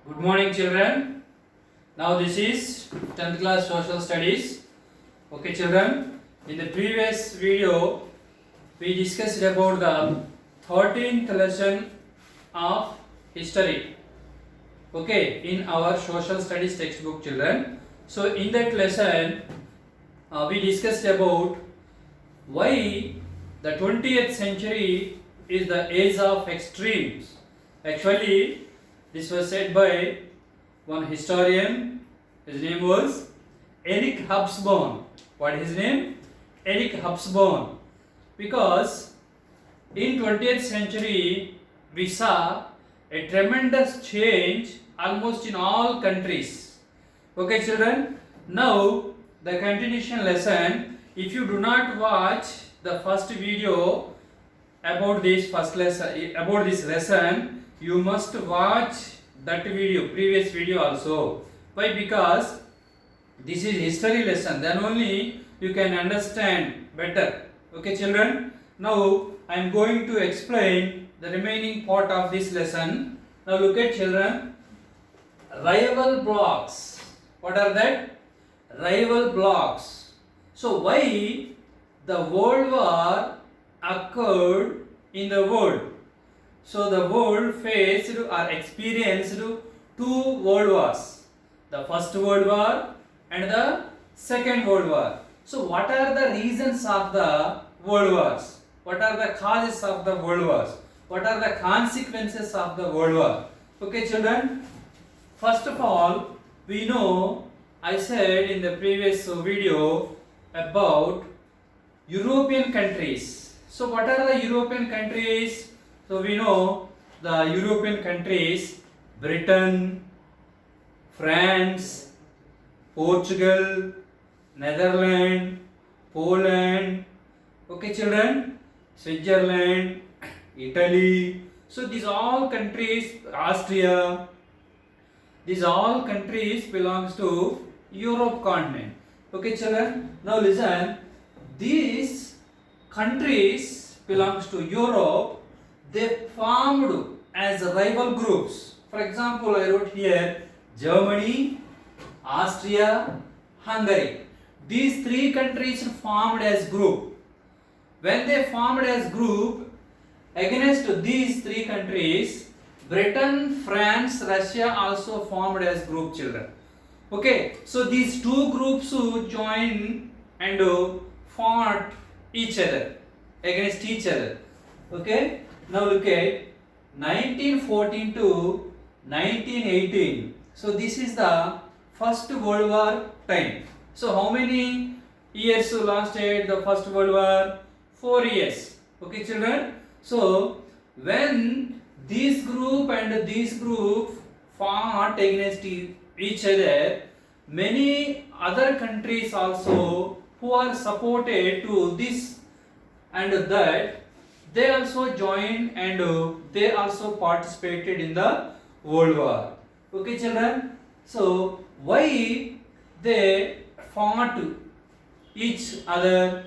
Good morning, children. Now this is 10th class social studies. Okay, children. In the previous video, we discussed about the 13th lesson of history. Okay, in our social studies textbook, children. So in that lesson, we discussed about why the 20th century is the age of extremes. Actually, this was said by one historian. His name was Eric Hobsbawm. What is his name? Eric Hobsbawm. Because in 20th century we saw a tremendous change almost in all countries. Okay, children. Now the continuation lesson. If you do not watch the first video about this lesson, you must watch that video, previous video also. Why? Because this is history lesson, then only you can understand better. Okay, children. Now I am going to explain the remaining part of this lesson. Now look at, children, rival blocks. What are that? Rival blocks. So why the World War occurred in the world? So the world faced or experienced two world wars, the first world war and the second world war. So what are the reasons of the world wars? What are the causes of the world wars? What are the consequences of the world war? Okay, children. First of all, we know, I said in the previous video about European countries. So what are the European countries? So we know the European countries: Britain, France, Portugal, Netherlands, Poland, okay, children, Switzerland, Italy. So these all countries, Austria, these all countries belongs to Europe continent. Okay, children. Now listen, these countries belongs to Europe. They formed as rival groups. For example, I wrote here Germany, Austria, Hungary. These three countries formed as group. When they formed as group, against these three countries, Britain, France, Russia also formed as group, children. Okay, so these two groups joined and fought each other, against each other. Okay, now look at 1914 to 1918. So this is the first World War time. So how many years lasted the first World War? 4 years. Okay, children. So when this group and this group fought against each other, many other countries also who are supported to this and that, they also joined and they also participated in the World War. Okay, children. So why they fought each other?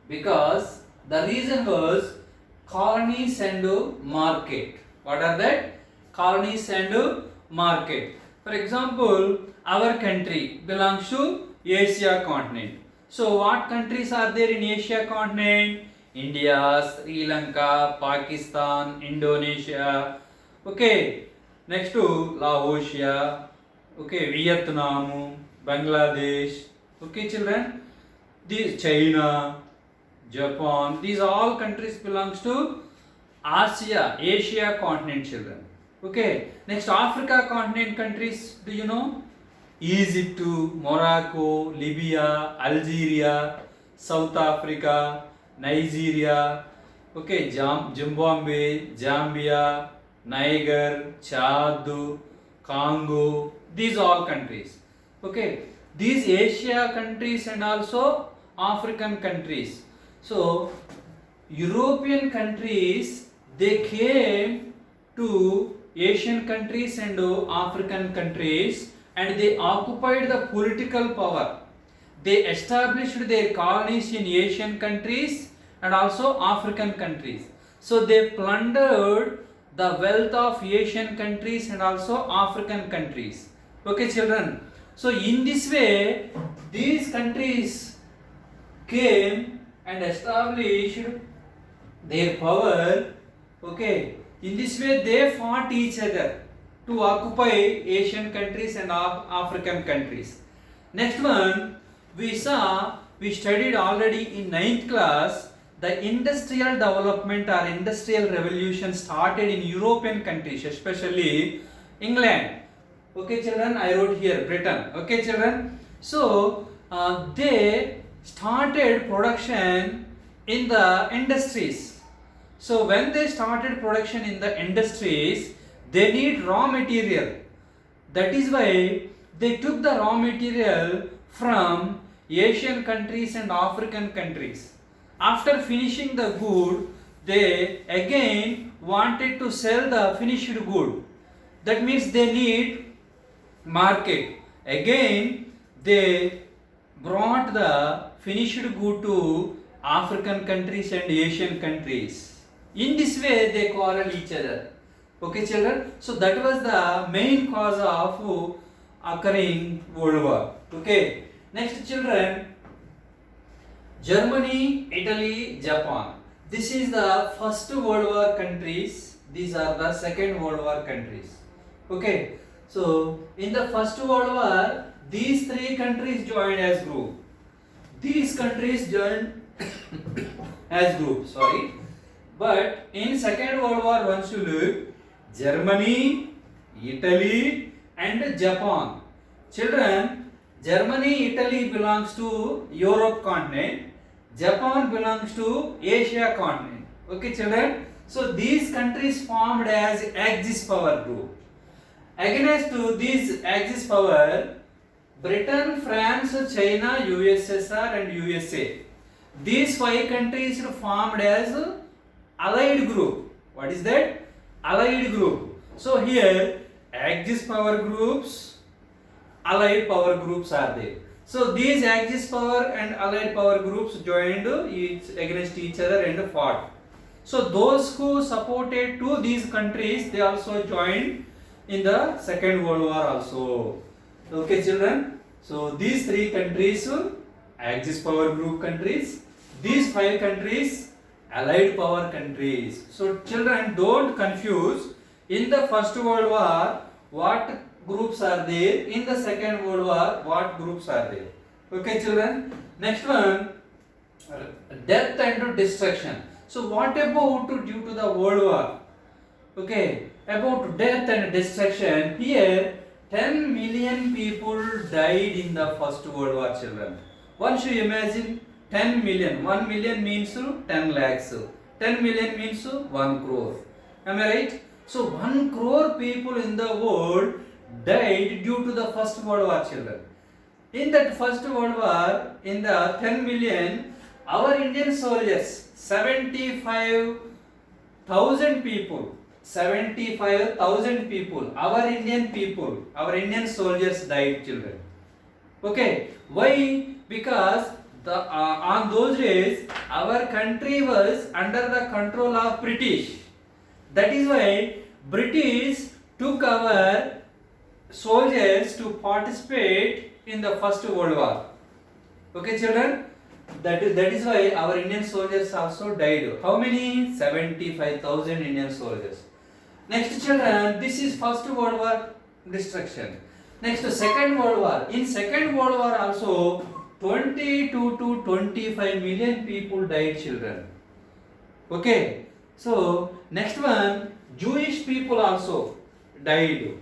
Because the reason was colonies and market. What are that? Colonies and market. For example, our country belongs to Asia continent. So what countries are there in Asia continent? India, Sri Lanka, Pakistan, Indonesia. Okay, next to Laosia. Okay, Vietnam, Bangladesh. Okay, children. These China, Japan. These all countries belongs to Asia continent, children. Okay, next Africa continent countries. Do you know? Egypt, Morocco, Libya, Algeria, South Africa, Nigeria, okay, Zimbabwe, Zambia, Niger, Chad, Congo, these all countries. Okay, these Asia countries and also African countries. So European countries, they came to Asian countries and African countries and they occupied the political power. They established their colonies in Asian countries and also African countries. So they plundered the wealth of Asian countries and also African countries. Okay, children. So in this way, these countries came and established their power. Okay, in this way they fought each other to occupy Asian countries and African countries. Next one, we studied already in 9th class, the industrial development or industrial revolution started in European countries, especially England. Okay, children, I wrote here Britain. Okay, children. So they started production in the industries. So when they started production in the industries, they need raw material. That is why they took the raw material from Asian countries and African countries. After finishing the good, they again wanted to sell the finished good. That means they need market. Again, they brought the finished good to African countries and Asian countries. In this way, they quarrel each other. Okay, children. So that was the main cause of occurring World War. Okay. Next, children. Germany, Italy, Japan. This is the first World War countries. These are the second World War countries. Okay. So in the first World War, these three countries joined as group. These countries joined as group. Sorry. But in Second World War, once you look, Germany, Italy, and Japan. Children, Germany, Italy belongs to Europe continent. Japan belongs to Asia continent. Okay, children. So these countries formed as Axis power group. Against to this Axis power, Britain, France, China, USSR, and USA. These five countries formed as Allied group. What is that? Allied group. So here Axis power groups, Allied power groups are there. So these Axis power and Allied power groups joined against each other and fought. So those who supported to these countries, they also joined in the Second World War also. Okay, children. So these three countries, Axis power group countries. These five countries, Allied power countries. So children, don't confuse. In the First World War, what groups are there? In the Second World War, what groups are there? Okay, children. Next one, death and destruction. So what about due to the World War? Okay, about death and destruction. Here, 10 million people died in the First World War, children. Once you imagine 10 million, 1 million means 10 lakhs. 10 million means 1 crore. Am I right? So 1 crore people in the world died due to the First World War, children. In that First World War, in the 10 million, our Indian soldiers, 75,000 people, 75,000 people, our Indian soldiers died, children. Okay, why? Because on those days, our country was under the control of British. That is why British took our soldiers to participate in the First World War. Okay, children? That is why our Indian soldiers also died. How many? 75,000 Indian soldiers. Next, children, this is First World War destruction. Next, Second World War. In Second World War also, 22 to 25 million people died, children. Okay. So, next one, Jewish people also died.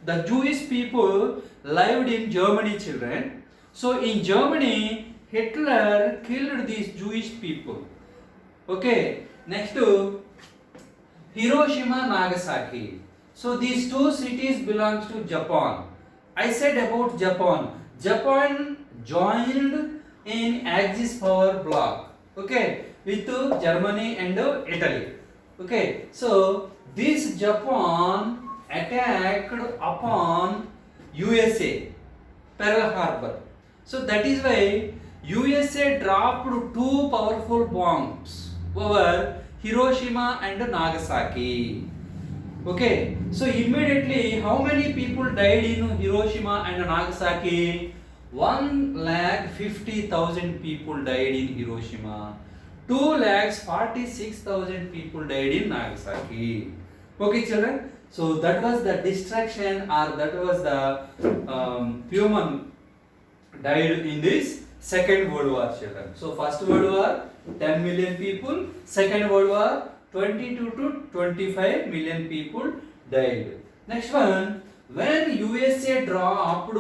The Jewish people lived in Germany, children. So, in Germany, Hitler killed these Jewish people. Okay. Next to Hiroshima, Nagasaki. So these two cities belongs to Japan. I said about Japan. Japan joined in Axis power bloc. Okay, with Germany and Italy. Okay, so this Japan attacked upon USA, Pearl Harbor. So that is why USA dropped two powerful bombs over Hiroshima and Nagasaki. Okay, so immediately how many people died in Hiroshima and Nagasaki? 1,50,000 people died in Hiroshima. 2,46,000 people died in Nagasaki. Okay, children. So that was the destruction, or that was the human died in this Second World War, children. So First World War, 10 million people. Second World War, 22 to 25 million people died. Next one, when USA dropped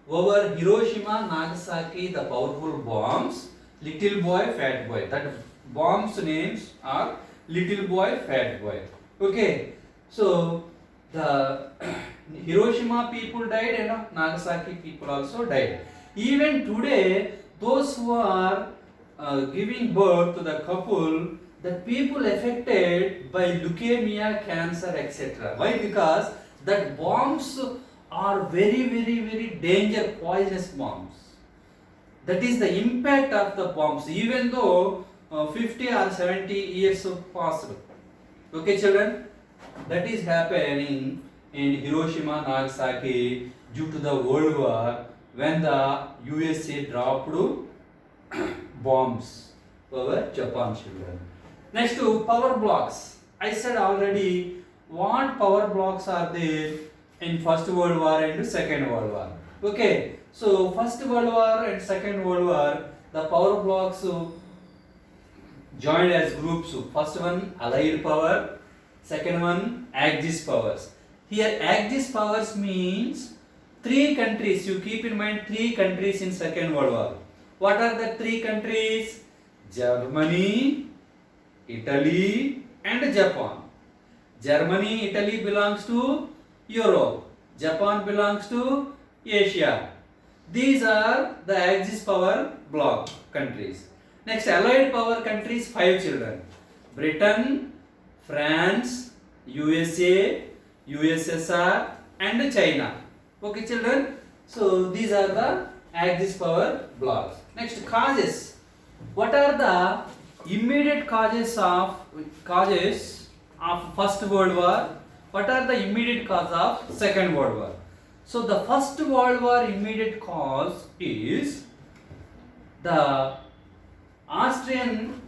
over Hiroshima, Nagasaki, the powerful bombs, Little Boy, Fat Boy. That bombs names are Little Boy, Fat Boy. Okay, so the Hiroshima people died and Nagasaki people also died. Even today, those who are giving birth to the couple, the people affected by leukemia, cancer, etc. Why? Because that bombs are very, very, very dangerous, poisonous bombs. That is the impact of the bombs, even though 50 or 70 years passed. Okay, children, that is happening in Hiroshima, Nagasaki due to the World War, when the USA dropped bombs over Japan, children. Next to power blocks. I said already what power blocks are there in First World War and Second World War. Okay, so First World War and Second World War, the power blocks joined as groups. First one Allied power, second one Axis powers. Here Axis powers means three countries. You keep in mind three countries in Second World War. What are the three countries? Germany, Italy and Japan. Germany, Italy belongs to Europe. Japan belongs to Asia. These are the Axis power bloc countries. Next, Allied power countries, 5 children. Britain, France, USA, USSR and China. Okay, children. So these are the Axis power blocks. Next, causes. What are the immediate causes of First World War? What are the immediate cause of Second World War? So the First World War immediate cause is the Austrian.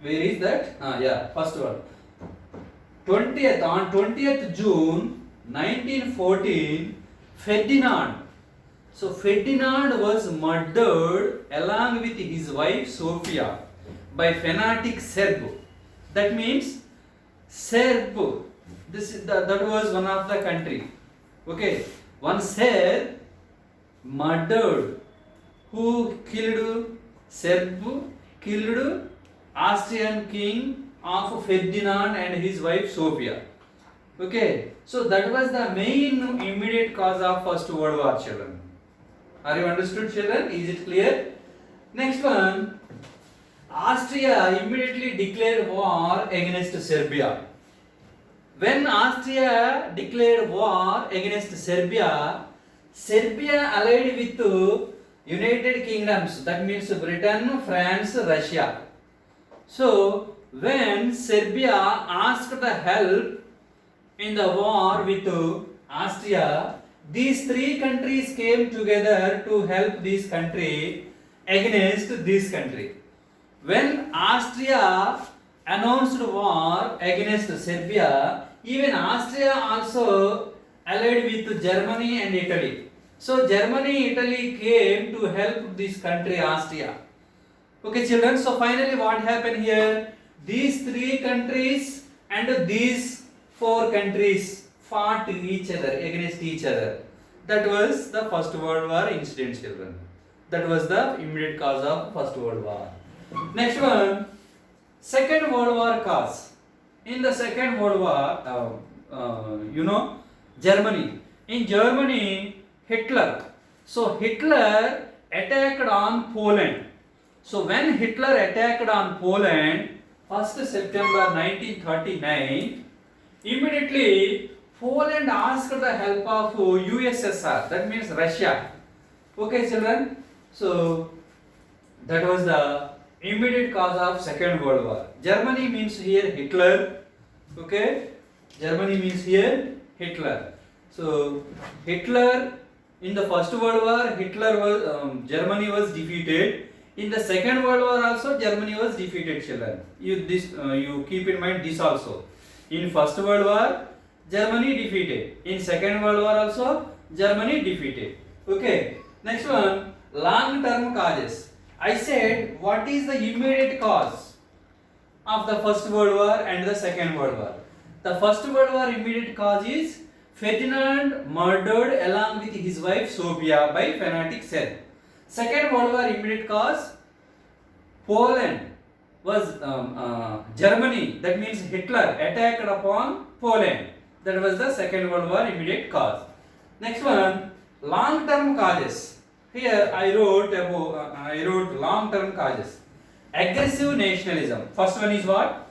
Where is that? First one. 20th June 1914, Ferdinand. So Ferdinand was murdered along with his wife Sofia by fanatic Serb. That means Serb. That was one of the country. Okay, one Serb murdered. Who killed? Serb killed Austrian king of Ferdinand and his wife Sofia. Okay, so that was the main immediate cause of First World War, children. Are you understood, children? Is it clear? Next one, Austria immediately declared war against Serbia. When Austria declared war against Serbia, Serbia allied with United Kingdoms, that means Britain, France, Russia. So when Serbia asked the help in the war with Austria, these three countries came together to help this country against this country. When Austria announced war against Serbia, even Austria also allied with Germany and Italy. So Germany, Italy came to help this country, Austria. Okay, children. So finally, what happened here? These three countries and these four countries fought each other, against each other. That was the First World War incident, children. That was the immediate cause of First World War. Next one, Second World War cause. In the Second World War, Germany. In Germany, Hitler. So Hitler attacked on Poland. So when Hitler attacked on Poland, 1st September 1939, immediately Poland asked the help of USSR, that means Russia. Okay, children. So that was the immediate cause of Second World War. Germany means here Hitler. Okay. Germany means here Hitler. So Hitler, in the First World War, Germany was defeated. In the Second World War also Germany was defeated, children. You keep in mind this also. In First World War Germany defeated. In Second World War also Germany defeated. Okay. Next one, long term causes. I said what is the immediate cause of the First World War and the Second World War? The First World War immediate cause is Ferdinand murdered along with his wife Sophia by fanatic Serb. Second World War immediate cause, Poland was Germany, that means Hitler attacked upon Poland. That was the Second World War immediate cause. Next one, long term causes. Here I wrote long term causes. Aggressive nationalism. First one is what?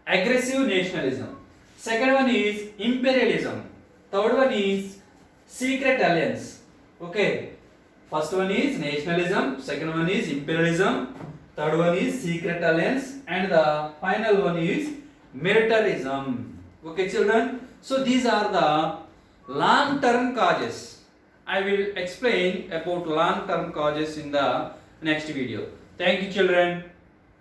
Aggressive nationalism. Second one is imperialism. Third one is secret alliance. Okay. First one is nationalism. Second one is imperialism. Third one is secret alliance. And the final one is militarism. Okay, children. So these are the long-term causes. I will explain about long-term causes in the next video. Thank you, children.